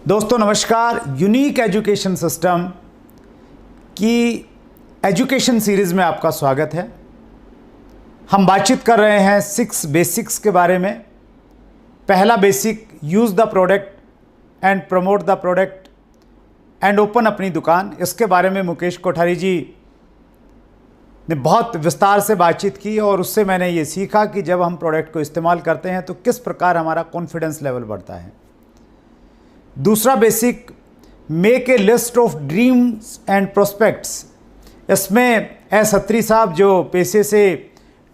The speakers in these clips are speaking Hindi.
दोस्तों नमस्कार। यूनिक एजुकेशन सिस्टम की एजुकेशन सीरीज़ में आपका स्वागत है। हम बातचीत कर रहे हैं 6 बेसिक्स के बारे में। पहला basic, use the product and promote the product and open अपनी दुकान। इसके बारे में मुकेश कोठारी जी ने बहुत विस्तार से बातचीत की और उससे मैंने ये सीखा कि जब हम प्रोडक्ट को इस्तेमाल करते हैं तो किस प्रकार हमारा कॉन्फिडेंस लेवल बढ़ता है। दूसरा basic, make a list of dreams and prospects. इसमें एस अत्री साहब जो पेशे से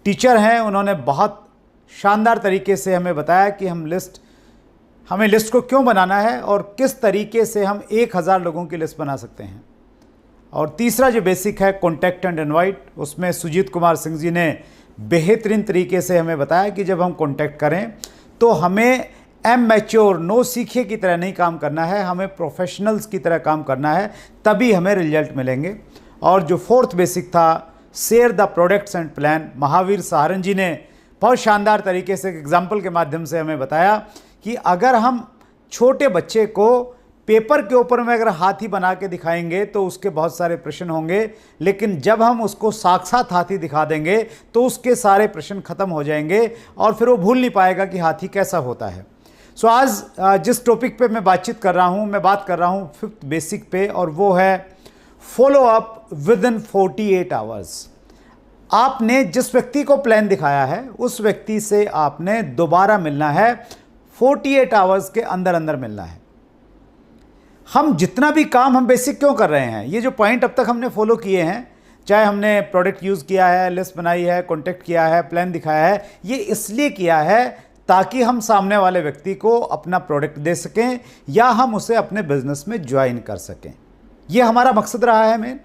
टीचर हैं, उन्होंने बहुत शानदार तरीके से हमें बताया कि हमें लिस्ट को क्यों बनाना है और किस तरीके से हम 1000 लोगों की लिस्ट बना सकते हैं। और तीसरा जो बेसिक है, कॉन्टैक्ट एंड इनवाइट, उसमें सुजीत कुमार सिंह जी ने बेहतरीन तरीके से हमें बताया कि जब हम कॉन्टैक्ट करें तो हमें मैच्योर नो सीखे की तरह नहीं काम करना है, हमें प्रोफेशनल्स की तरह काम करना है, तभी हमें रिजल्ट मिलेंगे। और जो फोर्थ बेसिक था, share the products and plan, Mahavir Saharan ji ने बहुत शानदार तरीके से एग्जाम्पल के माध्यम से हमें बताया कि अगर हम छोटे बच्चे को पेपर के ऊपर में अगर हाथी बना के दिखाएंगे तो उसके बहुत सारे प्रश्न होंगे, लेकिन जब हम उसको साक्षात हाथी दिखा देंगे तो उसके सारे प्रश्न खत्म हो जाएंगे और फिर वो भूल नहीं पाएगा कि हाथी कैसा होता है। सो आज जिस टॉपिक पे मैं बातचीत कर रहा हूँ, मैं बात कर रहा हूँ 5th बेसिक पे, और वो है follow up with in 48 hours. आपने जिस व्यक्ति को प्लान दिखाया है उस व्यक्ति से आपने दोबारा मिलना है, 48 आवर्स के अंदर अंदर मिलना है। हम जितना भी काम हम बेसिक क्यों कर रहे हैं, ये जो पॉइंट अब तक हमने फॉलो किए हैं, चाहे हमने प्रोडक्ट यूज़ किया है, लिस्ट बनाई है, कॉन्टेक्ट किया है, प्लान दिखाया है, ये इसलिए किया है ताकि हम सामने वाले व्यक्ति को अपना प्रोडक्ट दे सकें या हम उसे अपने बिजनेस में ज्वाइन कर सकें। ये हमारा मकसद रहा है मेन।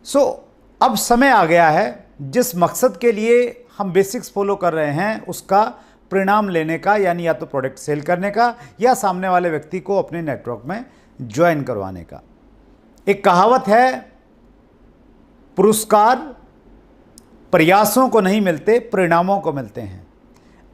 सो अब समय आ गया है जिस मकसद के लिए हम बेसिक्स फॉलो कर रहे हैं उसका परिणाम लेने का, यानी या तो प्रोडक्ट सेल करने का या सामने वाले व्यक्ति को अपने नेटवर्क में ज्वाइन करवाने का। एक कहावत है, पुरस्कार प्रयासों को नहीं मिलते, परिणामों को मिलते हैं।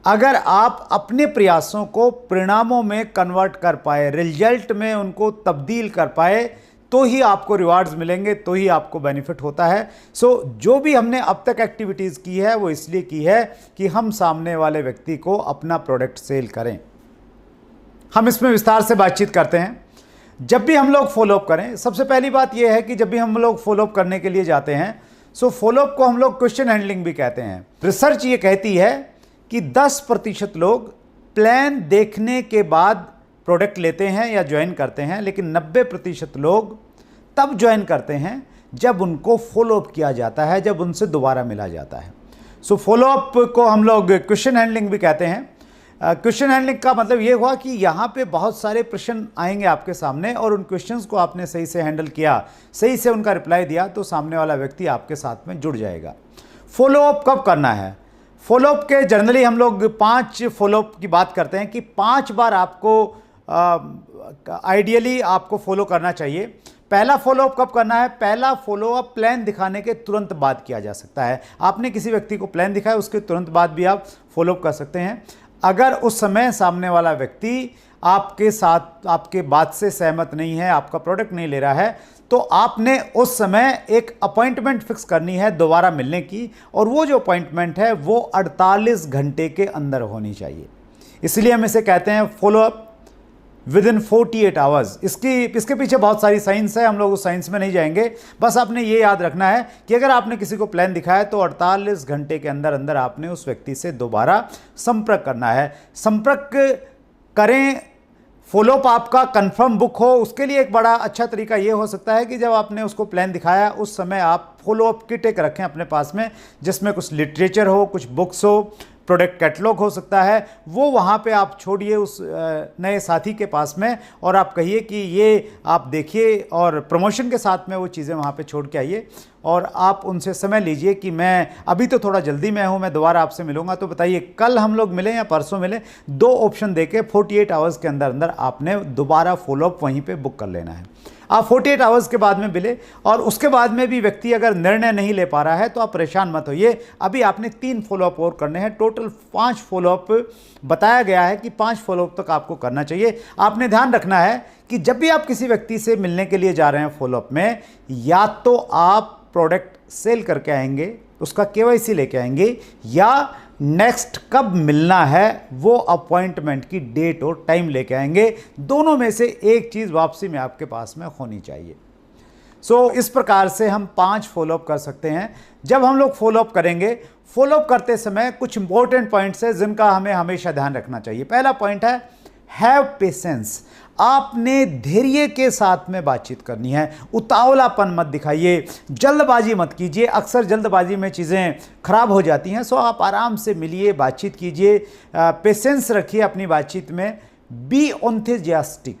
अगर आप अपने प्रयासों को परिणामों में कन्वर्ट कर पाए, रिजल्ट में उनको तब्दील कर पाए, तो ही आपको रिवार्ड्स मिलेंगे, तो ही आपको बेनिफिट होता है। सो जो भी हमने अब तक एक्टिविटीज़ की है वो इसलिए की है कि हम सामने वाले व्यक्ति को अपना प्रोडक्ट सेल करें। हम इसमें विस्तार से बातचीत करते हैं। जब भी हम लोग फॉलोअप करें, सबसे पहली बात यह है कि जब भी हम लोग फॉलोअप करने के लिए जाते हैं, सो फॉलोअप को हम लोग क्वेश्चन हैंडलिंग भी कहते हैं। रिसर्च ये कहती है कि 10% लोग प्लान देखने के बाद प्रोडक्ट लेते हैं या ज्वाइन करते हैं, लेकिन 90% लोग तब ज्वाइन करते हैं जब उनको फॉलोअप किया जाता है, जब उनसे दोबारा मिला जाता है। सो फॉलोअप को हम लोग क्वेश्चन हैंडलिंग भी कहते हैं। क्वेश्चन हैंडलिंग का मतलब ये हुआ कि यहाँ पे बहुत सारे प्रश्न आएंगे आपके सामने और उन क्वेश्चंस को आपने सही से हैंडल किया, सही से उनका रिप्लाई दिया, तो सामने वाला व्यक्ति आपके साथ में जुड़ जाएगा। फॉलोअप कब करना है? फॉलोअप के जनरली हम लोग 5 फॉलोअप की बात करते हैं कि 5 बार आपको आइडियली आपको फॉलो करना चाहिए। पहला फॉलोअप कब करना है? पहला फॉलोअप प्लान दिखाने के तुरंत बाद किया जा सकता है। आपने किसी व्यक्ति को प्लान दिखाया, उसके तुरंत बाद भी आप फॉलोअप कर सकते हैं। अगर उस समय सामने वाला व्यक्ति आपके साथ आपके बात से सहमत नहीं है, आपका प्रोडक्ट नहीं ले रहा है, तो आपने उस समय एक अपॉइंटमेंट फिक्स करनी है दोबारा मिलने की, और वो जो अपॉइंटमेंट है वो 48 घंटे के अंदर होनी चाहिए। इसलिए हम इसे कहते हैं फॉलोअप विद इन 48 आवर्स। इसके पीछे बहुत सारी साइंस है, हम लोग उस साइंस में नहीं जाएंगे। बस आपने ये याद रखना है कि अगर आपने किसी को प्लान दिखाया तो 48 घंटे के अंदर अंदर आपने उस व्यक्ति से दोबारा संपर्क करना है। संपर्क करें, फॉलोअप आपका कंफर्म बुक हो। उसके लिए एक बड़ा अच्छा तरीका ये हो सकता है कि जब आपने उसको प्लान दिखाया उस समय आप फॉलोअप किट एक रखें अपने पास में, जिसमें कुछ लिटरेचर हो, कुछ बुक्स हो, प्रोडक्ट कैटलॉग हो सकता है, वो वहाँ पे आप छोड़िए उस नए साथी के पास में और आप कहिए कि ये आप देखिए, और प्रमोशन के साथ में वो चीज़ें वहाँ पे छोड़ के आइए और आप उनसे समय लीजिए कि मैं अभी तो थोड़ा जल्दी में हूँ, मैं दोबारा आपसे मिलूँगा, तो बताइए कल हम लोग मिलें या परसों मिलें। 2 ऑप्शन देके 48 आवर्स के अंदर अंदर आपने दोबारा फॉलोअप वहीं पर बुक कर लेना है। आप 48 आवर्स के बाद में मिले और उसके बाद में भी व्यक्ति अगर निर्णय नहीं ले पा रहा है तो आप परेशान मत होइए। अभी आपने 3 फॉलोअप और करने हैं, टोटल 5 फॉलोअप बताया गया है कि 5 फॉलोअप तक आपको करना चाहिए। आपने ध्यान रखना है कि जब भी आप किसी व्यक्ति से मिलने के लिए जा रहे हैं फॉलोअप में, या तो आप प्रोडक्ट सेल करके आएंगे, उसका केवाईसी लेके आएंगे, या नेक्स्ट कब मिलना है वो अपॉइंटमेंट की डेट और टाइम लेके आएंगे। दोनों में से एक चीज़ वापसी में आपके पास में होनी चाहिए। इस प्रकार से हम 5 फॉलोअप कर सकते हैं। जब हम लोग फॉलोअप करेंगे, फॉलोअप करते समय कुछ इंपॉर्टेंट पॉइंट्स है जिनका हमें हमेशा ध्यान रखना चाहिए। पहला पॉइंट है हैव पेशेंस। आपने धैर्य के साथ में बातचीत करनी है, उतावलापन मत दिखाइए, जल्दबाजी मत कीजिए। अक्सर जल्दबाजी में चीज़ें खराब हो जाती हैं। सो आप आराम से मिलिए, बातचीत कीजिए, पेशेंस रखिए अपनी बातचीत में। बी एंथुसियास्टिक,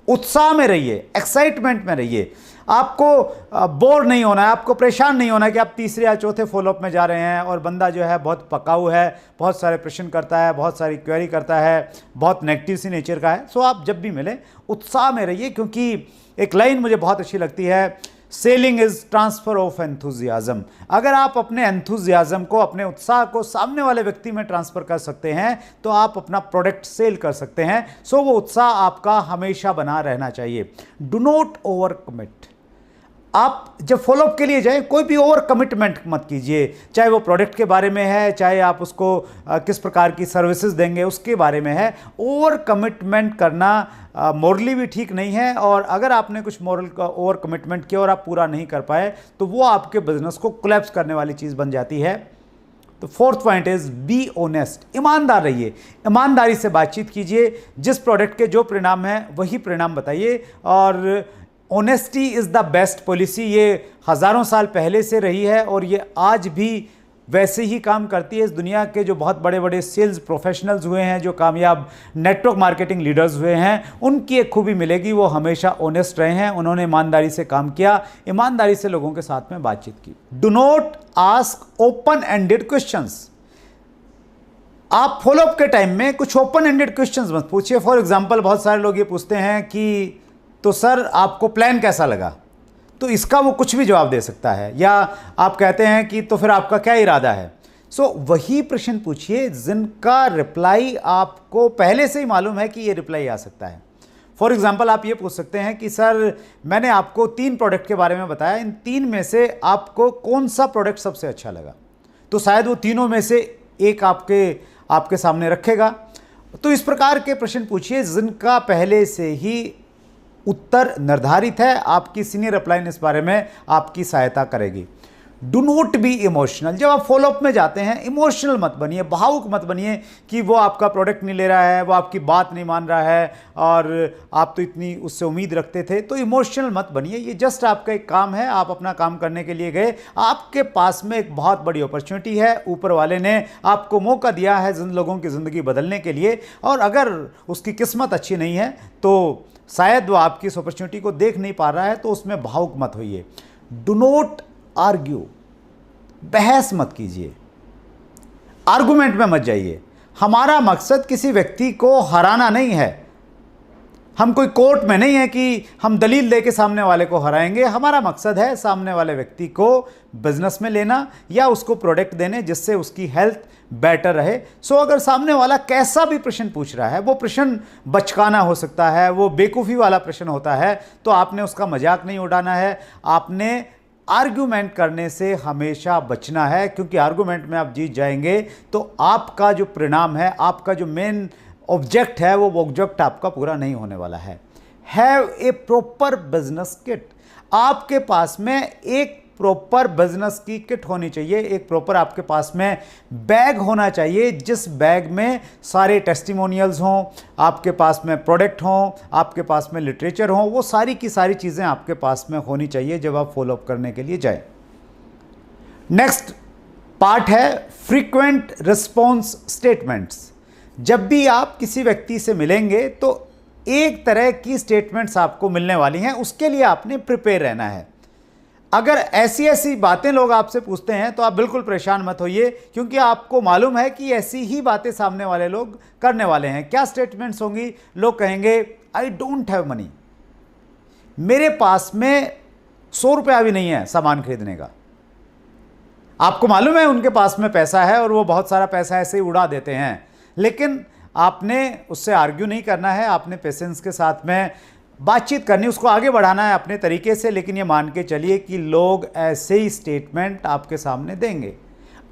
उत्साह में रहिए, एक्साइटमेंट में रहिए। आपको बोर नहीं होना है, आपको परेशान नहीं होना है कि आप तीसरे या चौथे फॉलोअप में जा रहे हैं और बंदा जो है बहुत पकाऊ है, बहुत सारे प्रश्न करता है, बहुत सारी क्वेरी करता है, बहुत नेगेटिव सी नेचर का है। आप जब भी मिलें उत्साह में रहिए, क्योंकि एक लाइन मुझे बहुत अच्छी लगती है, selling is transfer of enthusiasm. अगर आप अपने एंथुजियाज्म को, अपने उत्साह को सामने वाले व्यक्ति में ट्रांसफर कर सकते हैं तो आप अपना प्रोडक्ट सेल कर सकते हैं। वो उत्साह आपका हमेशा बना रहना चाहिए। Do not over commit. आप जब फॉलोअप के लिए जाएं, कोई भी ओवर कमिटमेंट मत कीजिए, चाहे वो प्रोडक्ट के बारे में है, चाहे आप उसको किस प्रकार की सर्विसेज देंगे उसके बारे में है। ओवर कमिटमेंट करना मॉरली भी ठीक नहीं है, और अगर आपने कुछ मॉरल का ओवर कमिटमेंट किया और आप पूरा नहीं कर पाए तो वो आपके बिजनेस को कोलैप्स करने वाली चीज़ बन जाती है। तो fourth point is be honest. ईमानदार रहिए, ईमानदारी से बातचीत कीजिए। जिस प्रोडक्ट के जो परिणाम है वही परिणाम बताइए। और honesty is the best policy. ये हज़ारों साल पहले से रही है और ये आज भी वैसे ही काम करती है। इस दुनिया के जो बहुत बड़े बड़े सेल्स प्रोफेशनल्स हुए हैं, जो कामयाब नेटवर्क मार्केटिंग लीडर्स हुए हैं, उनकी एक खूबी मिलेगी, वो हमेशा ऑनेस्ट रहे हैं। उन्होंने ईमानदारी से काम किया, ईमानदारी से लोगों के साथ में बातचीत की। Do not ask open ended questions. आप फॉलोअप के टाइम में कुछ ओपन एंडेड क्वेश्चंस मत पूछिए। फॉर एग्जाम्पल, बहुत सारे लोग ये पूछते हैं कि तो सर आपको प्लान कैसा लगा, तो इसका वो कुछ भी जवाब दे सकता है। या आप कहते हैं कि तो फिर आपका क्या इरादा है। वही प्रश्न पूछिए जिनका रिप्लाई आपको पहले से ही मालूम है कि ये रिप्लाई आ सकता है। फॉर एग्जाम्पल, आप ये पूछ सकते हैं कि सर मैंने आपको 3 प्रोडक्ट के बारे में बताया, इन 3 में से आपको कौन सा प्रोडक्ट सबसे अच्छा लगा। तो शायद वो तीनों में से एक आपके सामने रखेगा। तो इस प्रकार के प्रश्न पूछिए जिनका पहले से ही उत्तर निर्धारित है। आपकी सीनियर अपलाइन इस बारे में आपकी सहायता करेगी। Do not be emotional. जब आप फॉलोअप में जाते हैं, इमोशनल मत बनिए, भावुक मत बनिए कि वो आपका प्रोडक्ट नहीं ले रहा है, वो आपकी बात नहीं मान रहा है और आप तो इतनी उससे उम्मीद रखते थे। तो इमोशनल मत बनिए। ये जस्ट आपका एक काम है, आप अपना काम करने के लिए गए। आपके पास में एक बहुत बड़ी अपॉर्चुनिटी है, ऊपर वाले ने आपको मौका दिया है जिन लोगों की ज़िंदगी बदलने के लिए। और अगर उसकी किस्मत अच्छी नहीं है तो शायद वो आपकी इस अपॉर्चुनिटी को देख नहीं पा रहा है, तो उसमें भावुक मत होइए। Do not argue. बहस मत कीजिए, आर्गुमेंट में मत जाइए। हमारा मकसद किसी व्यक्ति को हराना नहीं है। हम कोई कोर्ट में नहीं है कि हम दलील लेके सामने वाले को हराएंगे। हमारा मकसद है सामने वाले व्यक्ति को बिजनेस में लेना या उसको प्रोडक्ट देने जिससे उसकी हेल्थ बेटर रहे। अगर सामने वाला कैसा भी प्रश्न पूछ रहा है, वो प्रश्न बचकाना हो सकता है, वो बेवकूफ़ी वाला प्रश्न होता है, तो आपने उसका मजाक नहीं उड़ाना है। आपने आर्ग्यूमेंट करने से हमेशा बचना है, क्योंकि आर्ग्यूमेंट में आप जीत जाएंगे तो आपका जो परिणाम है, आपका जो मेन ऑब्जेक्ट है, वो ऑब्जेक्ट आपका पूरा नहीं होने वाला है। Have a proper business kit. आपके पास में एक प्रॉपर बिजनेस की किट होनी चाहिए। एक प्रॉपर आपके पास में बैग होना चाहिए, जिस बैग में सारे टेस्टिमोनियल्स हों, आपके पास में प्रोडक्ट हों, आपके पास में लिटरेचर हों, वो सारी की सारी चीज़ें आपके पास में होनी चाहिए जब आप फॉलोअप करने के लिए जाए। नेक्स्ट पार्ट है फ्रीक्वेंट रिस्पॉन्स स्टेटमेंट्स। जब भी आप किसी व्यक्ति से मिलेंगे तो एक तरह की स्टेटमेंट्स आपको मिलने वाली हैं, उसके लिए आपने प्रिपेयर रहना है। अगर ऐसी ऐसी बातें लोग आपसे पूछते हैं तो आप बिल्कुल परेशान मत होइए, क्योंकि आपको मालूम है कि ऐसी ही बातें सामने वाले लोग करने वाले हैं। क्या स्टेटमेंट्स होंगी? लोग कहेंगे आई डोंट हैव मनी, मेरे पास में 100 रुपया भी नहीं है सामान खरीदने का। आपको मालूम है उनके पास में पैसा है और वो बहुत सारा पैसा ऐसे ही उड़ा देते हैं, लेकिन आपने उससे आर्ग्यू नहीं करना है, आपने पेशेंस के साथ में बातचीत करनी, उसको आगे बढ़ाना है अपने तरीके से। लेकिन ये मान के चलिए कि लोग ऐसे ही स्टेटमेंट आपके सामने देंगे,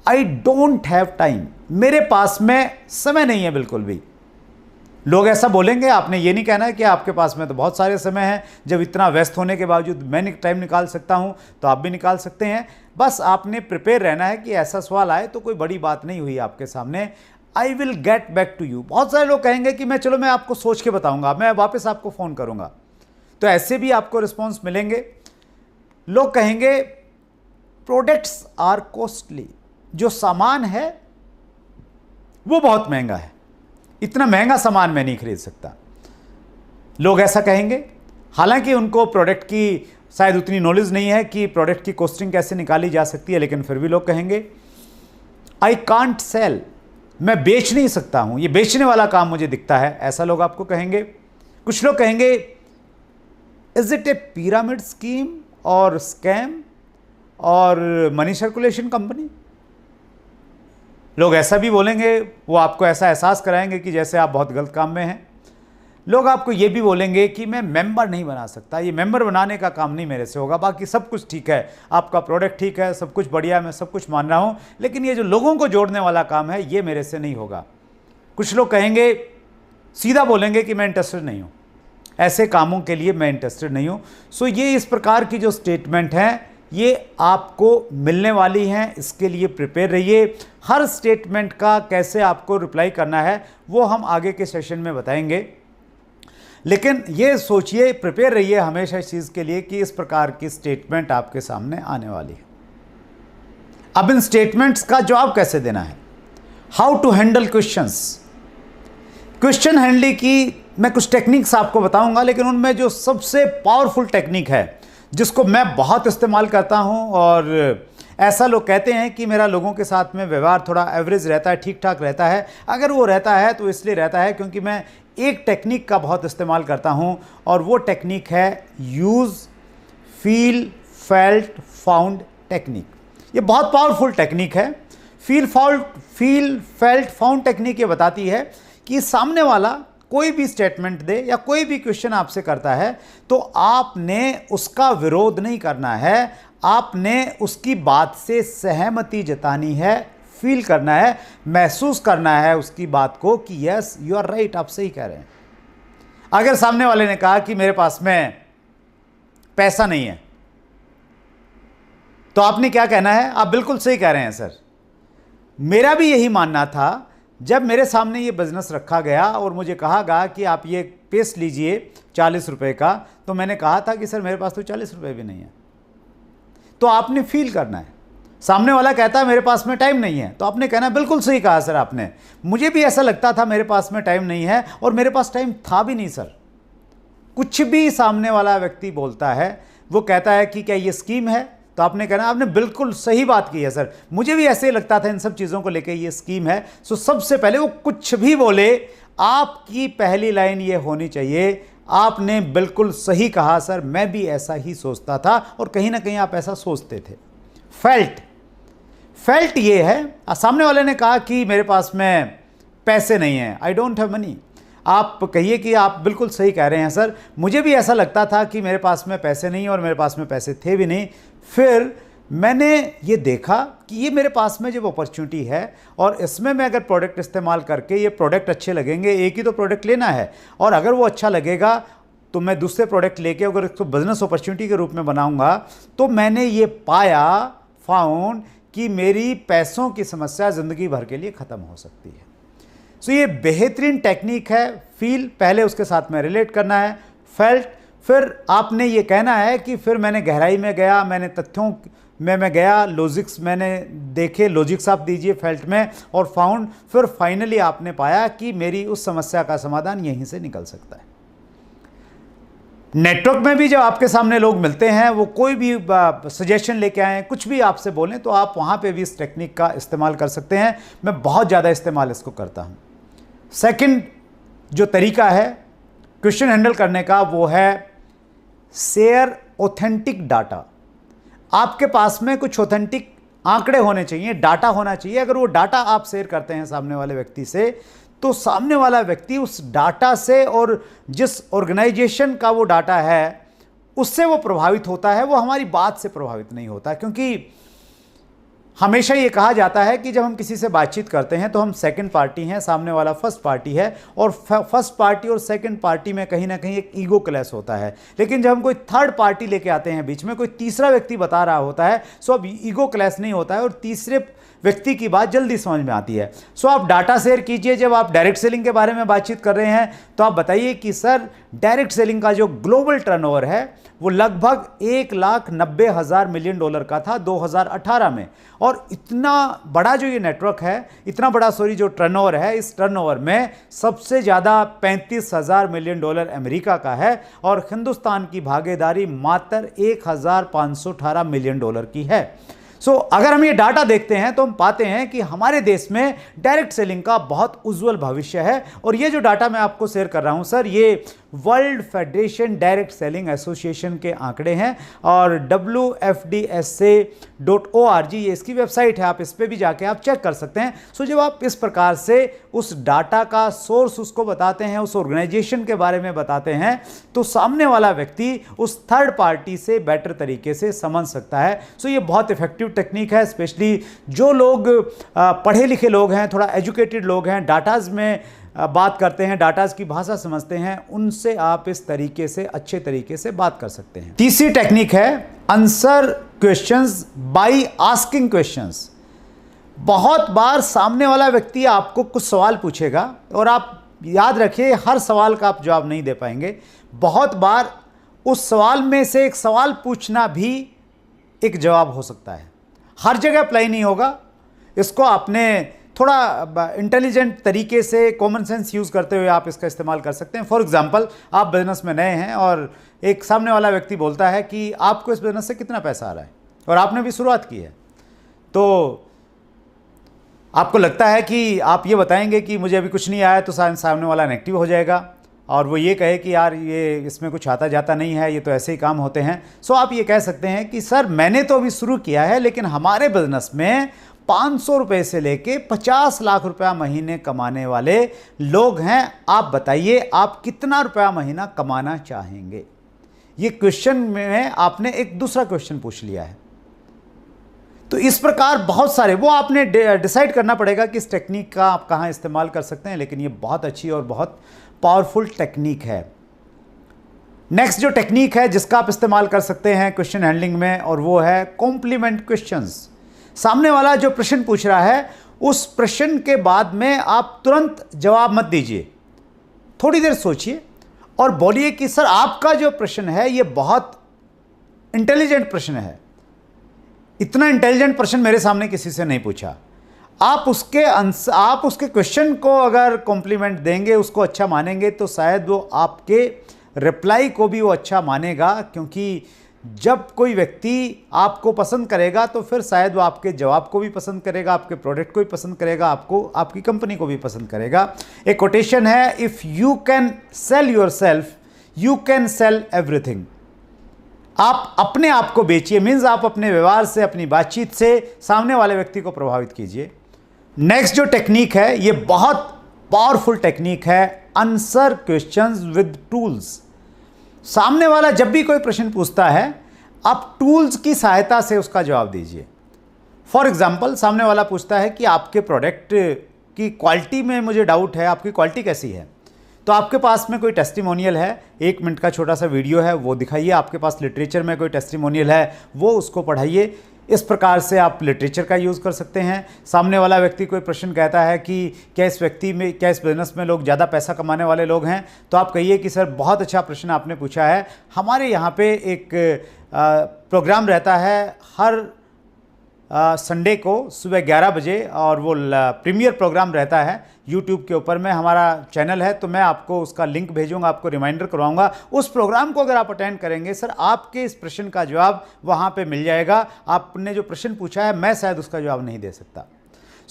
आई डोंट हैव टाइम, मेरे पास में समय नहीं है बिल्कुल भी। लोग ऐसा बोलेंगे, आपने ये नहीं कहना है कि आपके पास में तो बहुत सारे समय हैं, जब इतना व्यस्त होने के बावजूद मैं टाइम निकाल सकता हूं, तो आप भी निकाल सकते हैं। बस आपने प्रिपेयर रहना है कि ऐसा सवाल आए तो कोई बड़ी बात नहीं हुई आपके सामने, I will get back to you. बहुत सारे लोग कहेंगे कि मैं आपको सोच के बताऊंगा, मैं वापस आपको फ़ोन करूंगा, तो ऐसे भी आपको रिस्पॉन्स मिलेंगे। लोग कहेंगे प्रोडक्ट्स आर कॉस्टली, जो सामान है वो बहुत महंगा है, इतना महंगा सामान मैं नहीं खरीद सकता। लोग ऐसा कहेंगे, हालांकि उनको प्रोडक्ट की शायद उतनी नॉलेज नहीं है कि प्रोडक्ट की कॉस्टिंग कैसे निकाली जा सकती है, लेकिन फिर भी लोग कहेंगे आई कांट सेल, मैं बेच नहीं सकता हूं, ये बेचने वाला काम मुझे दिखता है, ऐसा लोग आपको कहेंगे। कुछ लोग कहेंगे is it A pyramid scheme और स्कैम और मनी सर्कुलेशन कंपनी। लोग ऐसा भी बोलेंगे, वो आपको ऐसा एहसास कराएंगे कि जैसे आप बहुत गलत काम में हैं। लोग आपको ये भी बोलेंगे कि मैं मेंबर नहीं बना सकता, ये मेंबर बनाने का काम नहीं मेरे से होगा, बाकी सब कुछ ठीक है, आपका प्रोडक्ट ठीक है, सब कुछ बढ़िया है, मैं सब कुछ मान रहा हूं, लेकिन ये जो लोगों को जोड़ने वाला काम है ये मेरे से नहीं होगा। कुछ लोग कहेंगे, सीधा बोलेंगे कि मैं इंटरेस्टेड नहीं हूं, ऐसे कामों के लिए मैं इंटरेस्टेड नहीं हूं। सो ये इस प्रकार की जो स्टेटमेंट हैं ये आपको मिलने वाली हैं, इसके लिए प्रिपेयर रहिए। हर स्टेटमेंट का कैसे आपको रिप्लाई करना है वो हम आगे के सेशन में बताएंगे, लेकिन ये सोचिए, प्रिपेयर रहिए हमेशा इस चीज़ के लिए कि इस प्रकार की स्टेटमेंट आपके सामने आने वाली है। अब इन स्टेटमेंट्स का जवाब कैसे देना है, how to handle questions. Question handling की मैं कुछ टेक्निक्स आपको बताऊंगा, लेकिन उनमें जो सबसे पावरफुल टेक्निक है जिसको मैं बहुत इस्तेमाल करता हूं, और ऐसा लोग कहते हैं कि मेरा लोगों के साथ में व्यवहार थोड़ा एवरेज रहता है, ठीक ठाक रहता है। अगर वो रहता है तो इसलिए रहता है क्योंकि मैं एक टेक्निक का बहुत इस्तेमाल करता हूं, और वो टेक्निक है use feel felt found technique. ये बहुत पावरफुल टेक्निक है। फील फेल्ट फाउंड टेक्निक ये बताती है कि सामने वाला कोई भी स्टेटमेंट दे या कोई भी क्वेश्चन आपसे करता है तो आपने उसका विरोध नहीं करना है, आपने उसकी बात से सहमति जतानी है, फील करना है, महसूस करना है उसकी बात को कि यस यू आर राइट, आप सही कह रहे हैं। अगर सामने वाले ने कहा कि मेरे पास में पैसा नहीं है, तो आपने क्या कहना है, आप बिल्कुल सही कह रहे हैं सर, मेरा भी यही मानना था। जब मेरे सामने ये बिजनेस रखा गया और मुझे कहा गया कि आप ये पेस्ट लीजिए 40 रुपए का, तो मैंने कहा था कि सर मेरे पास तो 40 रुपए भी नहीं है। तो आपने फील करना है। सामने वाला कहता है मेरे पास में टाइम नहीं है, तो आपने कहना बिल्कुल सही कहा सर आपने, मुझे भी ऐसा लगता था मेरे पास में टाइम नहीं है, और मेरे पास टाइम था भी नहीं सर। कुछ भी सामने वाला व्यक्ति बोलता है, वो कहता है कि क्या ये स्कीम है, तो आपने कहना आपने बिल्कुल सही बात की है सर, मुझे भी ऐसे ही लगता था इन सब चीज़ों को लेके ये स्कीम है। सो सबसे पहले वो कुछ भी बोले, आपकी पहली लाइन ये होनी चाहिए, आपने बिल्कुल सही कहा सर, मैं भी ऐसा ही सोचता था, और कहीं ना कहीं आप ऐसा सोचते थे। फेल्ट ये है, सामने वाले ने कहा कि मेरे पास में पैसे नहीं हैं, आई डोंट हैव मनी, आप कहिए कि आप बिल्कुल सही कह रहे हैं सर, मुझे भी ऐसा लगता था कि मेरे पास में पैसे नहीं और मेरे पास में पैसे थे भी नहीं, फिर मैंने ये देखा कि ये मेरे पास में जब अपॉर्चुनिटी है और इसमें मैं अगर प्रोडक्ट इस्तेमाल करके, ये प्रोडक्ट अच्छे लगेंगे, एक ही तो प्रोडक्ट लेना है, और अगर वो अच्छा लगेगा तो मैं दूसरे प्रोडक्ट लेके अगर इसको बिजनेस अपॉर्चुनिटी के रूप में बनाऊंगा, तो मैंने ये फाउंड कि मेरी पैसों की समस्या ज़िंदगी भर के लिए ख़त्म हो सकती है। सो ये बेहतरीन टेक्निक है। फील पहले उसके साथ में रिलेट करना है, फेल्ट फिर आपने ये कहना है कि फिर मैंने गहराई में गया, मैंने तथ्यों में मैं गया, लॉजिक्स मैंने देखे, लॉजिक्स आप दीजिए फेल्ट में, और फाउंड, फिर फाइनली आपने पाया कि मेरी उस समस्या का समाधान यहीं से निकल सकता है। नेटवर्क में भी जब आपके सामने लोग मिलते हैं, वो कोई भी सजेशन लेके आए, कुछ भी आपसे बोलें, तो आप वहाँ पे भी इस टेक्निक का इस्तेमाल कर सकते हैं। मैं बहुत ज़्यादा इस्तेमाल इसको करता हूँ। सेकंड जो तरीका है क्वेश्चन हैंडल करने का, वो है शेयर ऑथेंटिक डाटा। आपके पास में कुछ ऑथेंटिक आंकड़े होने चाहिए, डाटा होना चाहिए। अगर वो डाटा आप शेयर करते हैं सामने वाले व्यक्ति से, तो सामने वाला व्यक्ति उस डाटा से और जिस ऑर्गेनाइजेशन का वो डाटा है उससे वो प्रभावित होता है, वो हमारी बात से प्रभावित नहीं होता। क्योंकि हमेशा ये कहा जाता है कि जब हम किसी से बातचीत करते हैं तो हम सेकंड पार्टी हैं, सामने वाला फर्स्ट पार्टी है, और फर्स्ट पार्टी और सेकंड पार्टी में कहीं ना कहीं एक ईगो क्लैश होता है। लेकिन जब हम कोई थर्ड पार्टी लेके आते हैं बीच में, कोई तीसरा व्यक्ति बता रहा होता है, सो अब ईगो क्लैश नहीं होता है और तीसरे व्यक्ति की बात जल्दी समझ में आती है। सो आप डाटा शेयर कीजिए। जब आप डायरेक्ट सेलिंग के बारे में बातचीत कर रहे हैं तो आप बताइए कि सर, डायरेक्ट सेलिंग का जो ग्लोबल टर्नओवर है वो लगभग $1,90,000 का था 2018 में, और इतना बड़ा जो ये नेटवर्क है, इतना बड़ा जो टर्नओवर है, इस टर्नओवर में सबसे ज़्यादा $35,000 अमेरिका का है और हिंदुस्तान की भागीदारी मात्र $1,518 की है। सो अगर हम ये डाटा देखते हैं तो हम पाते हैं कि हमारे देश में डायरेक्ट सेलिंग का बहुत उज्जवल भविष्य है। और ये जो डाटा मैं आपको शेयर कर रहा हूं सर, ये world federation direct selling association के आंकड़े हैं और WFDSA.org ये इसकी वेबसाइट है, आप इस पर भी जाके आप चेक कर सकते हैं। सो जब आप इस प्रकार से उस डाटा का सोर्स उसको बताते हैं, उस ऑर्गेनाइजेशन के बारे में बताते हैं, तो सामने वाला व्यक्ति उस थर्ड पार्टी से बेटर तरीके से समझ सकता है। सो ये बहुत इफेक्टिव टेक्निक है, स्पेशली जो लोग पढ़े लिखे लोग हैं, थोड़ा एजुकेटेड लोग हैं, डाटाज में बात करते हैं, डाटाज की भाषा समझते हैं, उनसे आप इस तरीके से अच्छे तरीके से बात कर सकते हैं। तीसरी टेक्निक है answer questions by asking questions. बहुत बार सामने वाला व्यक्ति आपको कुछ सवाल पूछेगा और आप याद रखिए हर सवाल का आप जवाब नहीं दे पाएंगे। बहुत बार उस सवाल में से एक सवाल पूछना भी एक जवाब हो सकता है, हर जगह अप्लाई नहीं होगा। इसको आपने थोड़ा इंटेलिजेंट तरीके से कॉमन सेंस यूज़ करते हुए आप इसका इस्तेमाल कर सकते हैं। फॉर एग्जांपल, आप बिजनेस में नए हैं और एक सामने वाला व्यक्ति बोलता है कि आपको इस बिजनेस से कितना पैसा आ रहा है, और आपने भी शुरुआत की है, तो आपको लगता है कि आप ये बताएंगे कि मुझे अभी कुछ नहीं आया, तो सामने वाला नेगेटिव हो जाएगा और वो ये कहे कि यार ये इसमें कुछ आता जाता नहीं है, ये तो ऐसे ही काम होते हैं। सो आप ये कह सकते हैं कि सर, मैंने तो अभी शुरू किया है, लेकिन हमारे बिजनेस में 500 रुपये से लेके 50 लाख रुपया महीने कमाने वाले लोग हैं। आप बताइए आप कितना रुपया महीना कमाना चाहेंगे। ये क्वेश्चन में आपने एक दूसरा क्वेश्चन पूछ लिया है। तो इस प्रकार बहुत सारे, वो आपने डिसाइड करना पड़ेगा कि इस टेक्निक का आप कहाँ इस्तेमाल कर सकते हैं, लेकिन ये बहुत अच्छी और बहुत पावरफुल टेक्निक है। नेक्स्ट जो टेक्निक है जिसका आप इस्तेमाल कर सकते हैं क्वेश्चन हैंडलिंग में, और वो है कॉम्प्लीमेंट क्वेश्चंस। सामने वाला जो प्रश्न पूछ रहा है, उस प्रश्न के बाद में आप तुरंत जवाब मत दीजिए, थोड़ी देर सोचिए और बोलिए कि सर, आपका जो प्रश्न है ये बहुत इंटेलिजेंट प्रश्न है, इतना इंटेलिजेंट प्रश्न मेरे सामने किसी से नहीं पूछा। आप उसके क्वेश्चन को अगर कॉम्प्लीमेंट देंगे, उसको अच्छा मानेंगे, तो शायद वो आपके रिप्लाई को भी वो अच्छा मानेगा। क्योंकि जब कोई व्यक्ति आपको पसंद करेगा तो फिर शायद वो आपके जवाब को भी पसंद करेगा, आपके प्रोडक्ट को भी पसंद करेगा, आपको, आपकी कंपनी को भी पसंद करेगा। एक कोटेशन है, if you can sell your self you can sell everything. आप अपने आप को बेचिए, मीन्स आप अपने व्यवहार से, अपनी बातचीत से सामने वाले व्यक्ति को प्रभावित कीजिए। नेक्स्ट जो टेक्निक है, ये बहुत पावरफुल टेक्निक है, आंसर क्वेश्चंस विद टूल्स। सामने वाला जब भी कोई प्रश्न पूछता है, आप टूल्स की सहायता से उसका जवाब दीजिए। फॉर एग्जाम्पल, सामने वाला पूछता है कि आपके प्रोडक्ट की क्वालिटी में मुझे डाउट है, आपकी क्वालिटी कैसी है। तो आपके पास में कोई टेस्टिमोनियल है, 1 मिनट का छोटा सा वीडियो है, वो दिखाइए। आपके पास लिटरेचर में कोई टेस्टिमोनियल है, वो उसको पढ़ाइए। इस प्रकार से आप लिटरेचर का यूज़ कर सकते हैं। सामने वाला व्यक्ति कोई प्रश्न कहता है कि क्या इस बिज़नेस में लोग ज़्यादा पैसा कमाने वाले लोग हैं, तो आप कहिए कि सर, बहुत अच्छा प्रश्न आपने पूछा है। हमारे यहाँ पे एक प्रोग्राम रहता है हर संडे को सुबह 11 बजे, और वो प्रीमियर प्रोग्राम रहता है यूट्यूब के ऊपर में, हमारा चैनल है, तो मैं आपको उसका लिंक भेजूंगा, आपको रिमाइंडर करवाऊंगा। उस प्रोग्राम को अगर आप अटेंड करेंगे सर, आपके इस प्रश्न का जवाब वहाँ पे मिल जाएगा। आपने जो प्रश्न पूछा है, मैं शायद उसका जवाब नहीं दे सकता।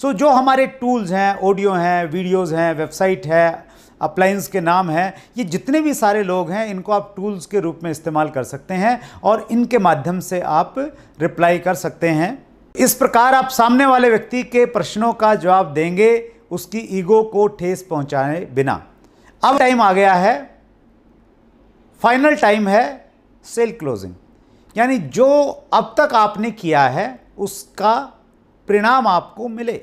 सो जो हमारे टूल्स हैं, ऑडियो हैं, वीडियोज़ हैं, वेबसाइट है, अप्लायंस के नाम हैं, ये जितने भी सारे लोग हैं इनको आप टूल्स के रूप में इस्तेमाल कर सकते हैं और इनके माध्यम से आप रिप्लाई कर सकते हैं। इस प्रकार आप सामने वाले व्यक्ति के प्रश्नों का जवाब देंगे उसकी ईगो को ठेस पहुंचाए बिना। अब टाइम आ गया है, फाइनल टाइम है सेल क्लोजिंग, यानी जो अब तक आपने किया है उसका परिणाम आपको मिले।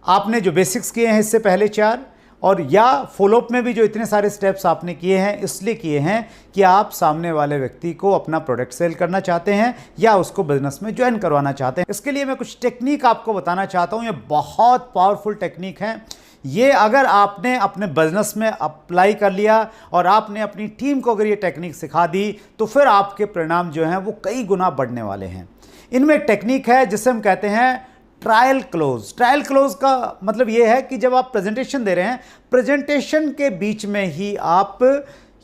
आपने जो बेसिक्स किए हैं इससे पहले 4 और या फॉलोअप में भी जो इतने सारे स्टेप्स आपने किए हैं इसलिए किए हैं कि आप सामने वाले व्यक्ति को अपना प्रोडक्ट सेल करना चाहते हैं या उसको बिजनेस में ज्वाइन करवाना चाहते हैं। इसके लिए मैं कुछ टेक्निक आपको बताना चाहता हूं। ये बहुत पावरफुल टेक्निक है। ये अगर आपने अपने बिजनेस में अप्लाई कर लिया और आपने अपनी टीम को अगर ये टेक्निक सिखा दी तो फिर आपके परिणाम जो हैं वो कई गुना बढ़ने वाले हैं। इनमें एक टेक्निक है जिसे हम कहते हैं ट्रायल क्लोज। ट्रायल क्लोज का मतलब यह है कि जब आप प्रेजेंटेशन दे रहे हैं, प्रेजेंटेशन के बीच में ही आप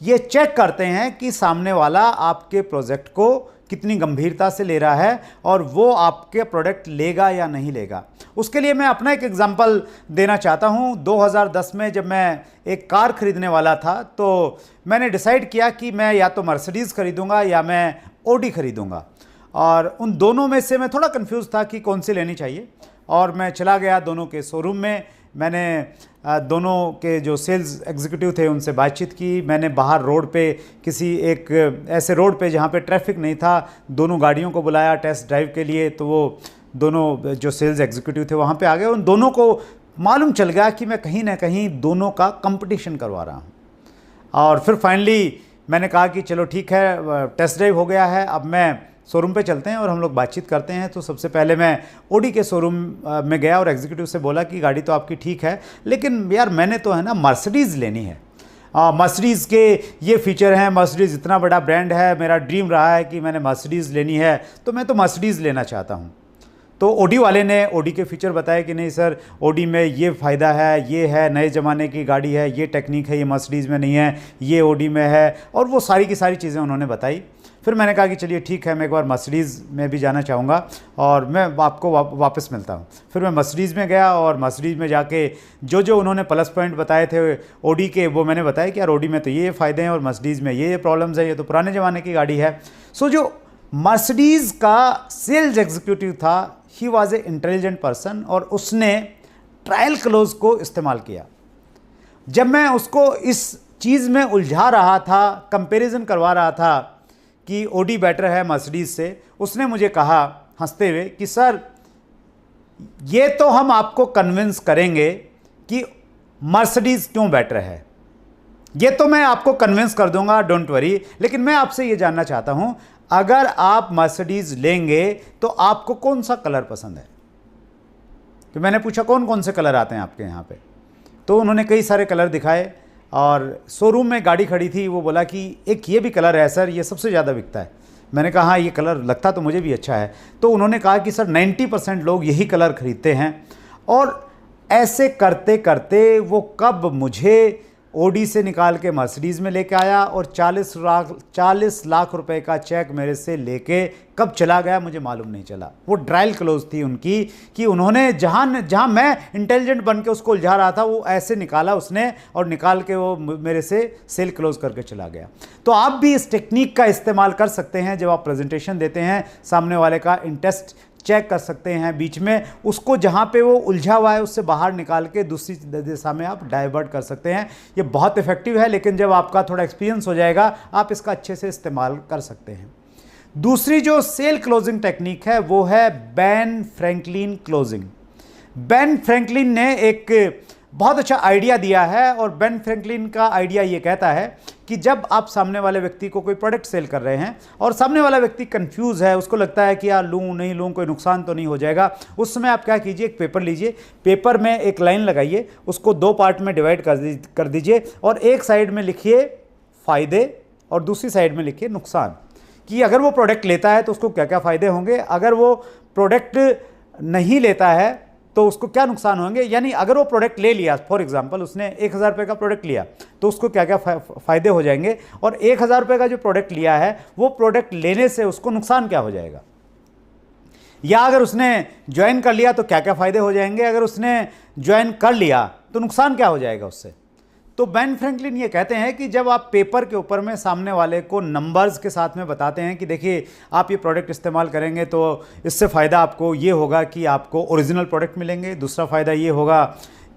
ये चेक करते हैं कि सामने वाला आपके प्रोजेक्ट को कितनी गंभीरता से ले रहा है और वो आपके प्रोडक्ट लेगा या नहीं लेगा। उसके लिए मैं अपना एक एग्जांपल देना चाहता हूं। 2010 में जब मैं एक कार खरीदने वाला था तो मैंने डिसाइड किया कि मैं या तो मर्सिडीज़ खरीदूंगा या मैं ऑडी खरीदूंगा, और उन दोनों में से मैं थोड़ा कंफ्यूज था कि कौन सी लेनी चाहिए। और मैं चला गया दोनों के शोरूम में, मैंने दोनों के जो सेल्स एग्जीक्यूटिव थे उनसे बातचीत की। मैंने बाहर रोड पे किसी एक ऐसे रोड पे जहाँ पे ट्रैफिक नहीं था दोनों गाड़ियों को बुलाया टेस्ट ड्राइव के लिए। तो वो दोनों जो सेल्स एग्जीक्यूटिव थे वहाँ पे आ गए। उन दोनों को मालूम चल गया कि मैं कहीं ना कहीं दोनों का कंपटीशन करवा रहा हूँ। और फिर फाइनली मैंने कहा कि चलो ठीक है, टेस्ट ड्राइव हो गया है, अब मैं शोरूम पे चलते हैं और हम लोग बातचीत करते हैं। तो सबसे पहले मैं ऑडी के शोरूम में गया और एग्जीक्यूटिव से बोला कि गाड़ी तो आपकी ठीक है, लेकिन यार मैंने तो है ना मर्सिडीज़ लेनी है। मर्सिडीज़ के ये फीचर हैं, मर्सिडीज़ इतना बड़ा ब्रांड है, मेरा ड्रीम रहा है कि मैंने मर्सिडीज़ लेनी है, तो मैं तो मर्सिडीज़ लेना चाहता हूँ। तो ऑडी वाले ने ऑडी के फीचर बताए कि नहीं सर, ऑडी में ये फ़ायदा है, ये है, नए ज़माने की गाड़ी है, ये टेक्निक है, ये मर्सिडीज़ में नहीं है, ये ऑडी में है, और वो सारी की सारी चीज़ें उन्होंने बताई। फिर मैंने कहा कि चलिए ठीक है, मैं एक बार मर्सिडीज़ में भी जाना चाहूँगा और मैं आपको वापस मिलता हूँ। फिर मैं मर्सिडीज़ में गया और मर्सिडीज़ में जाके जो उन्होंने प्लस पॉइंट बताए थे ऑडी के, वो मैंने बताया कि यार ऑडी में तो ये फ़ायदे हैं और मर्सिडीज़ में ये प्रॉब्लम्स है, ये तो पुराने ज़माने की गाड़ी है। सो जो मर्सिडीज़ का सेल्स एग्जीक्यूटिव था, he was a intelligent person और उसने ट्रायल क्लोज को इस्तेमाल किया। जब मैं उसको इस चीज़ में उलझा रहा था, कंपैरिजन करवा रहा था कि ऑडी बेटर है मर्सिडीज़ से, उसने मुझे कहा हंसते हुए कि सर ये तो हम आपको कन्विंस करेंगे कि मर्सिडीज़ क्यों बेटर है, ये तो मैं आपको कन्विंस कर दूंगा, डोंट वरी, लेकिन मैं आपसे ये जानना चाहता हूं अगर आप मर्सिडीज़ लेंगे तो आपको कौन सा कलर पसंद है। तो मैंने पूछा कौन कौन से कलर आते हैं आपके यहाँ पे, तो उन्होंने कई सारे कलर दिखाए और शोरूम में गाड़ी खड़ी थी, वो बोला कि एक ये भी कलर है सर, ये सबसे ज़्यादा बिकता है। मैंने कहा हाँ ये कलर लगता तो मुझे भी अच्छा है। तो उन्होंने कहा कि सर 90% लोग यही कलर खरीदते हैं। और ऐसे करते करते वो कब मुझे ऑडी से निकाल के मर्सिडीज़ में लेके आया और 40 लाख रुपए का चेक मेरे से लेके कब चला गया मुझे मालूम नहीं चला। वो ट्रायल क्लोज थी उनकी कि उन्होंने जहाँ मैं इंटेलिजेंट बन के उसको उलझा रहा था, वो ऐसे निकाला उसने और निकाल के वो मेरे से सेल क्लोज करके चला गया। तो आप भी इस टेक्निक का इस्तेमाल कर सकते हैं। जब आप प्रेजेंटेशन देते हैं, सामने वाले का इंटरेस्ट चेक कर सकते हैं, बीच में उसको जहाँ पे वो उलझा हुआ है उससे बाहर निकाल के दूसरी दिशा में आप डाइवर्ट कर सकते हैं। ये बहुत इफेक्टिव है, लेकिन जब आपका थोड़ा एक्सपीरियंस हो जाएगा आप इसका अच्छे से इस्तेमाल कर सकते हैं। दूसरी जो सेल क्लोजिंग टेक्निक है वो है Ben Franklin closing. Ben Franklin ने एक बहुत अच्छा आइडिया दिया है और बेन फ्रैंकलिन का आइडिया ये कहता है कि जब आप सामने वाले व्यक्ति को कोई प्रोडक्ट सेल कर रहे हैं और सामने वाला व्यक्ति कंफ्यूज है, उसको लगता है कि यार लूँ नहीं लूँ, कोई नुकसान तो नहीं हो जाएगा, उस समय आप क्या कीजिए, एक पेपर लीजिए, पेपर में एक लाइन लगाइए, उसको 2 पार्ट में डिवाइड कर दीजिए और एक साइड में लिखिए फ़ायदे और दूसरी साइड में लिखिए नुकसान, कि अगर वो प्रोडक्ट लेता है तो उसको क्या क्या फ़ायदे होंगे, अगर वो प्रोडक्ट नहीं लेता है तो उसको क्या नुकसान होंगे। यानी अगर वो प्रोडक्ट ले लिया, फॉर एग्जांपल उसने 1000 रुपये का प्रोडक्ट लिया तो उसको क्या क्या फ़ायदे हो जाएंगे, और 1000 रुपये का जो प्रोडक्ट लिया है वो प्रोडक्ट लेने से उसको नुकसान क्या हो जाएगा। या अगर उसने ज्वाइन कर लिया तो क्या क्या फ़ायदे हो जाएंगे, अगर उसने ज्वाइन कर लिया तो नुकसान क्या हो जाएगा उससे। तो बेन फ्रैंकलिन ये कहते हैं कि जब आप पेपर के ऊपर में सामने वाले को नंबर्स के साथ में बताते हैं कि देखिए आप ये प्रोडक्ट इस्तेमाल करेंगे तो इससे फ़ायदा आपको ये होगा कि आपको ओरिजिनल प्रोडक्ट मिलेंगे, दूसरा फ़ायदा ये होगा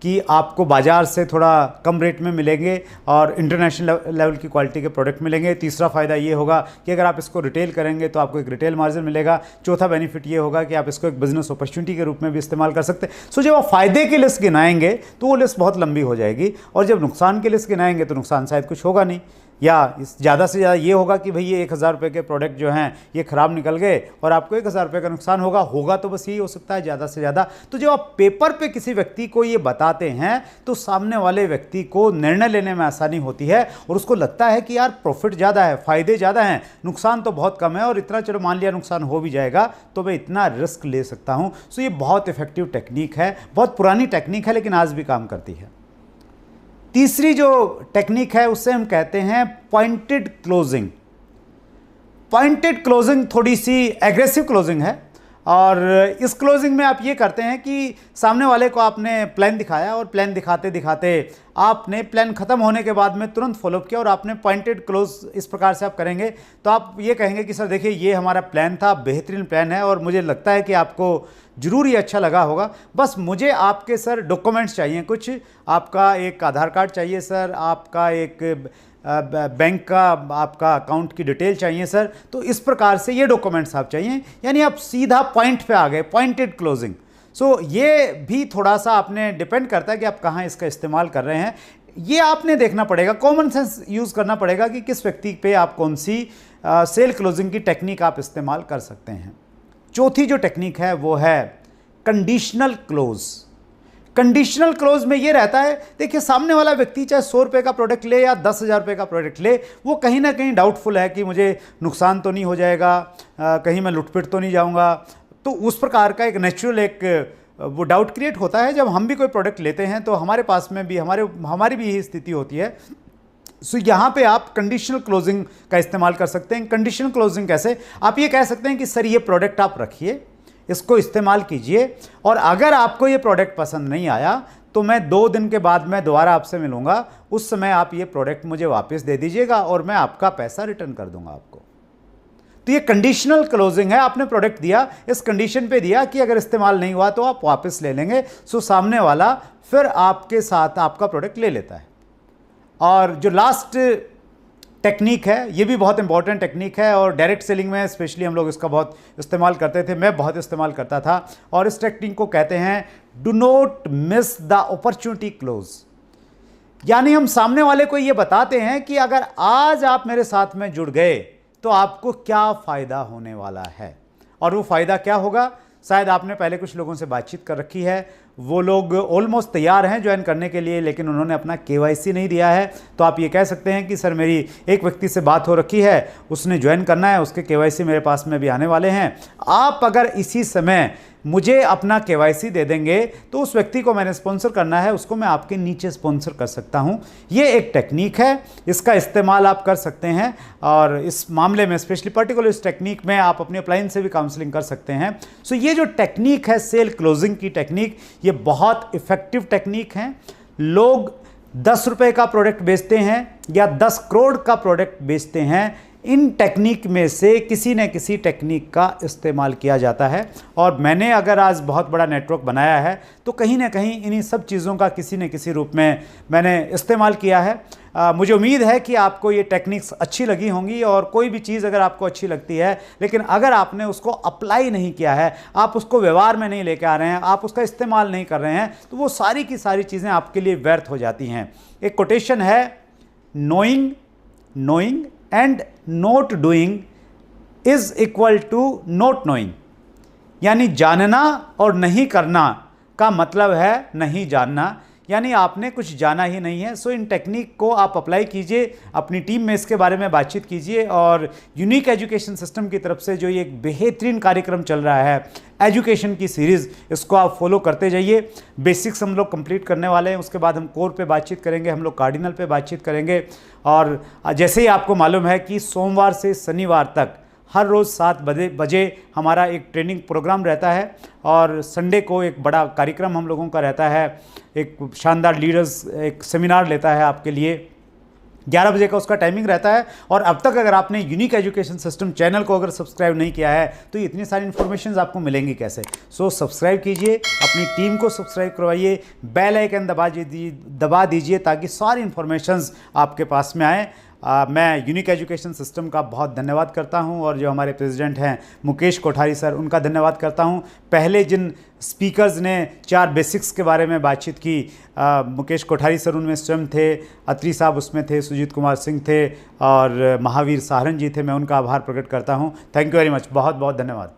कि आपको बाज़ार से थोड़ा कम रेट में मिलेंगे और इंटरनेशनल लेवल की क्वालिटी के प्रोडक्ट मिलेंगे, तीसरा फ़ायदा ये होगा कि अगर आप इसको रिटेल करेंगे तो आपको एक रिटेल मार्जिन मिलेगा, चौथा बेनिफिट ये होगा कि आप इसको एक बिज़नेस अपॉर्चुनिटी के रूप में भी इस्तेमाल कर सकते हैं। सो जब आप फ़ायदे की लिस्ट गिनाएंगे तो वो लिस्ट बहुत लंबी हो जाएगी, और जब नुकसान की लिस्ट गिनाएंगे तो नुकसान शायद कुछ होगा नहीं, या ज़्यादा से ज़्यादा ये होगा कि भाई ये 1000 रुपये के प्रोडक्ट जो हैं ये ख़राब निकल गए और आपको 1000 रुपये का नुकसान होगा तो बस यही हो सकता है ज़्यादा से ज़्यादा। तो जब आप पेपर पे किसी व्यक्ति को ये बताते हैं तो सामने वाले व्यक्ति को निर्णय लेने में आसानी होती है और उसको लगता है कि यार प्रॉफिट ज़्यादा है, फ़ायदे ज़्यादा हैं, नुकसान तो बहुत कम है, और इतना चलो मान लिया नुकसान हो भी जाएगा तो मैं इतना रिस्क ले सकता हूँ। सो ये बहुत इफेक्टिव टेक्निक है, बहुत पुरानी टेक्निक है लेकिन आज भी काम करती है। तीसरी जो टेक्निक है उससे हम कहते हैं पॉइंटेड क्लोजिंग। पॉइंटेड क्लोजिंग थोड़ी सी एग्रेसिव क्लोजिंग है, और इस क्लोजिंग में आप ये करते हैं कि सामने वाले को आपने प्लान दिखाया और प्लान दिखाते दिखाते आपने प्लान ख़त्म होने के बाद में तुरंत फॉलोअप किया और आपने पॉइंटेड क्लोज इस प्रकार से आप करेंगे तो आप ये कहेंगे कि सर देखिए ये हमारा प्लान था, बेहतरीन प्लान है और मुझे लगता है कि आपको ज़रूर ये अच्छा लगा होगा, बस मुझे आपके सर डॉक्यूमेंट्स चाहिए, कुछ आपका एक आधार कार्ड चाहिए सर, आपका एक बैंक का आपका अकाउंट की डिटेल चाहिए सर, तो इस प्रकार से ये डॉक्यूमेंट्स आप चाहिए, यानी आप सीधा पॉइंट पे आ गए, पॉइंटेड क्लोजिंग। सो ये भी थोड़ा सा आपने डिपेंड करता है कि आप कहाँ इसका इस्तेमाल कर रहे हैं, ये आपने देखना पड़ेगा, कॉमन सेंस यूज़ करना पड़ेगा कि किस व्यक्ति पे आप कौन सी सेल क्लोजिंग की टेक्निक आप इस्तेमाल कर सकते हैं। चौथी जो टेक्निक है वो है कंडीशनल क्लोज। कंडीशनल क्लोज में ये रहता है, देखिए सामने वाला व्यक्ति चाहे 100 रुपये का प्रोडक्ट ले या 10,000 रुपये का प्रोडक्ट ले, वो कहीं ना कहीं डाउटफुल है कि मुझे नुकसान तो नहीं हो जाएगा, कहीं मैं लुटपिट तो नहीं जाऊंगा। तो उस प्रकार का एक नेचुरल एक वो डाउट क्रिएट होता है जब हम भी कोई प्रोडक्ट लेते हैं तो हमारे पास में भी हमारी भी यही स्थिति होती है। सो यहाँ पे आप कंडीशनल क्लोजिंग का इस्तेमाल कर सकते हैं। कंडीशनल क्लोजिंग कैसे, आप ये कह सकते हैं कि सर ये प्रोडक्ट आप रखिए, इसको इस्तेमाल कीजिए, और अगर आपको ये प्रोडक्ट पसंद नहीं आया तो मैं 2 दिन के बाद मैं दोबारा आपसे मिलूंगा, उस समय आप ये प्रोडक्ट मुझे वापस दे दीजिएगा और मैं आपका पैसा रिटर्न कर दूंगा आपको। तो ये कंडीशनल क्लोजिंग है, आपने प्रोडक्ट दिया, इस कंडीशन पे दिया कि अगर इस्तेमाल नहीं हुआ तो आप वापस ले लेंगे। सो सामने वाला फिर आपके साथ आपका प्रोडक्ट ले लेता है। और जो लास्ट टेक्निक है ये भी बहुत इंपॉर्टेंट टेक्निक है, और डायरेक्ट सेलिंग में स्पेशली हम लोग इसका बहुत इस्तेमाल करते थे, मैं बहुत इस्तेमाल करता था, और इस टेक्निक को कहते हैं do not miss the opportunity close. यानी हम सामने वाले को ये बताते हैं कि अगर आज आप मेरे साथ में जुड़ गए तो आपको क्या फ़ायदा होने वाला है, और वो फ़ायदा क्या होगा। शायद आपने पहले कुछ लोगों से बातचीत कर रखी है, वो लोग ऑलमोस्ट तैयार हैं ज्वाइन करने के लिए, लेकिन उन्होंने अपना KYC नहीं दिया है। तो आप ये कह सकते हैं कि सर मेरी एक व्यक्ति से बात हो रखी है, उसने ज्वाइन करना है, उसके KYC मेरे पास में भी आने वाले हैं, आप अगर इसी समय मुझे अपना KYC दे देंगे तो उस व्यक्ति को मैंने स्पॉन्सर करना है, उसको मैं आपके नीचे स्पॉन्सर कर सकता हूं। ये एक टेक्निक है, इसका इस्तेमाल आप कर सकते हैं, और इस मामले में स्पेशली पर्टिकुलर इस टेक्निक में आप अपने अपलाइन से भी काउंसलिंग कर सकते हैं। सो ये जो टेक्निक है सेल क्लोजिंग की टेक्निक, ये बहुत इफेक्टिव टेक्निक है। लोग 10 रुपये का प्रोडक्ट बेचते हैं या 10 करोड़ का प्रोडक्ट बेचते हैं, इन टेक्निक में से किसी न किसी टेक्निक का इस्तेमाल किया जाता है। और मैंने अगर आज बहुत बड़ा नेटवर्क बनाया है तो कहीं ना कहीं इन्हीं सब चीज़ों का किसी न किसी रूप में मैंने इस्तेमाल किया है। मुझे उम्मीद है कि आपको ये टेक्निक्स अच्छी लगी होंगी, और कोई भी चीज़ अगर आपको अच्छी लगती है लेकिन अगर आपने उसको अप्लाई नहीं किया है, आप उसको व्यवहार में नहीं लेके आ रहे हैं, आप उसका इस्तेमाल नहीं कर रहे हैं, तो वो सारी की सारी चीज़ें आपके लिए व्यर्थ हो जाती हैं। एक कोटेशन है, knowing and not doing is equal to not knowing. यानी जानना और नहीं करना का मतलब है नहीं जानना, यानी आपने कुछ जाना ही नहीं है। सो इन टेक्निक को आप अप्लाई कीजिए, अपनी टीम में इसके बारे में बातचीत कीजिए, और यूनिक एजुकेशन सिस्टम की तरफ से जो ये एक बेहतरीन कार्यक्रम चल रहा है एजुकेशन की सीरीज़, इसको आप फॉलो करते जाइए। बेसिक्स हम लोग कंप्लीट करने वाले हैं, उसके बाद हम कोर पे बातचीत करेंगे, हम लोग कार्डिनल पे बातचीत करेंगे। और जैसे ही आपको मालूम है कि सोमवार से शनिवार तक हर रोज़ 7 बजे हमारा एक ट्रेनिंग प्रोग्राम रहता है और संडे को एक बड़ा कार्यक्रम हम लोगों का रहता है। एक शानदार लीडर्स एक सेमिनार लेता है आपके लिए, 11 बजे का उसका टाइमिंग रहता है। और अब तक अगर आपने यूनिक एजुकेशन सिस्टम चैनल को अगर सब्सक्राइब नहीं किया है तो इतनी सारी इन्फॉर्मेशन आपको मिलेंगी कैसे। सो सब्सक्राइब कीजिए, अपनी टीम को सब्सक्राइब करवाइए, बेल आइकन दबा दीजिए ताकि सारी इन्फॉर्मेशंस आपके पास में आए। मैं यूनिक एजुकेशन सिस्टम का बहुत धन्यवाद करता हूं और जो हमारे प्रेसिडेंट हैं मुकेश कोठारी सर, उनका धन्यवाद करता हूं। पहले जिन स्पीकर्स ने 4 बेसिक्स के बारे में बातचीत की, मुकेश कोठारी सर उनमें स्वयं थे, अत्री साहब उसमें थे, सुजीत कुमार सिंह थे और महावीर साहरन जी थे। मैं उनका आभार प्रकट करता हूँ। थैंक यू वेरी मच, बहुत बहुत धन्यवाद।